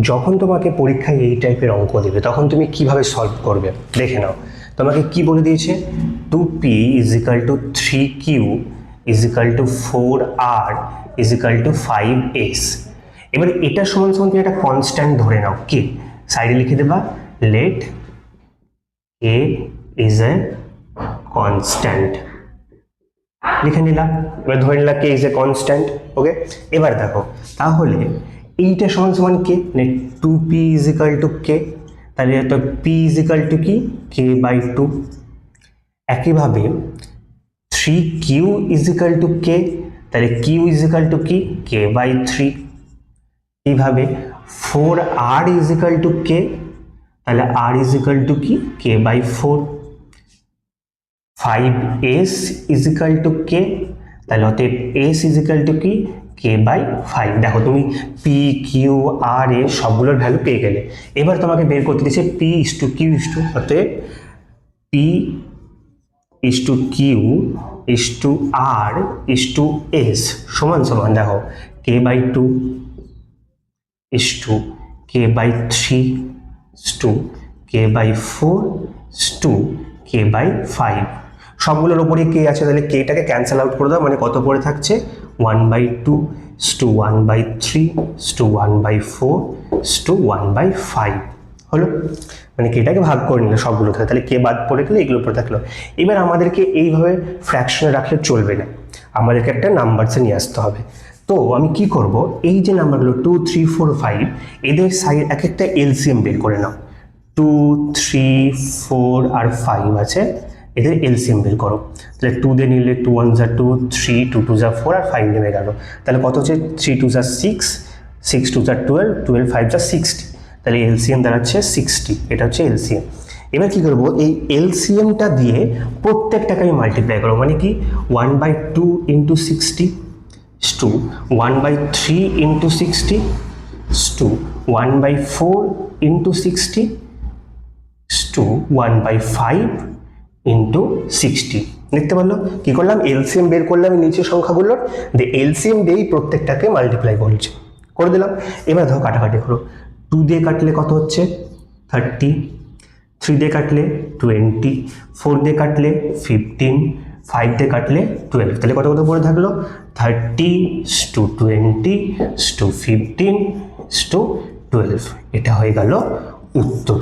যখন তোমাকে পরীক্ষায় এই টাইপের অঙ্ক দেবে তখন তুমি কিভাবে সলভ করবে দেখে নাও। তোমাকে কি বলে দিয়েছে, 2p = 3q = 4r = 5s। এবার এটা সমান সমান তুমি একটা কনস্ট্যান্ট ধরে নাও, কে সাইডে লিখে দেবা, late a is a constant, লিখে নিলাম। এবার ধরে নিলাম কে ইজ এ কনস্ট্যান্ট। ওকে, এবার দেখো তাহলে এইটা সমান সমান কে, মানে 2p = k, তাহলে তো p = কি, k/2। একইভাবে 3q = k, তাহলে q = কি, k/3। এইভাবে 4r = k, তাহলে r = কি, k/4। 5s = k, তাহলে অতএব s = কি, k/5। দেখো তুমি p q r a সবগুলোর ভ্যালু পেয়ে গেলে। এবার তোমাকে বের করতে দিচ্ছে p q, অতএব p q r s সমান সমান দেখো k/2 k/3 k/4 k/5। সবগুলোর উপরে কে আছে, তাহলে কেটাকে ক্যান্সেল আউট করে দাও, মানে কত পড়ে থাকছে, 1/2 1/3 1/4 1/5 হলো। মানে কেটাকে ভাগ করে নিলে সবগুলো থাকে, তাহলে কে বাদ পড়ে গেলে এগুলো পড়ে থাকলো। এবার আমাদেরকে এইভাবে ফ্র্যাকশনে রাখলে চলবে না, আমাদেরকে একটা নাম্বারসে নিয়ে আসতে হবে। তো আমি কি করব, এই যে নাম্বারগুলো 2 3 4 5 এদের সাইড এক একটা এলসিএম বের করে নাও। 2 3 4 আর 5 আছে, এদের এলসিএম বের করো। তাহলে 2 দিয়ে নিলে 2 1 যা 2, 3 2 2 যা 4 আর 5 নেমে গেল। তাহলে কত হচ্ছে, 3 2 যা 6, 6 2 যা 12, 12 5 যা 60। তাহলে এলসিএম দাঁড়াচ্ছে 60, এটা হচ্ছে এলসিএম। এবার কি করবো, এই এলসিএমটা দিয়ে প্রত্যেকটাকে আমি মাল্টিপ্লাই করবো, মানে কি 1/2 × 60 1/3 × 60 1/4 × 60 1/5 × 60। দেখতে পারলো কি করলাম, এলসিএম বের করলাম নিচের সংখ্যাগুলোর, দিয়ে এলসিএম দিয়েই প্রত্যেকটাকে মাল্টিপ্লাই করে দিলাম। এবার ধরো কাটাকাটি করো, 2 দিয়ে কাটলে কত হচ্ছে 30, 3 দিয়ে কাটলে 20, 4 দিয়ে কাটলে 15, 5 দিয়ে কাটলে 12। তাহলে কত কত পড়ে থাকলো, 30 20 15 12। এটা হয়ে গেল উত্তর।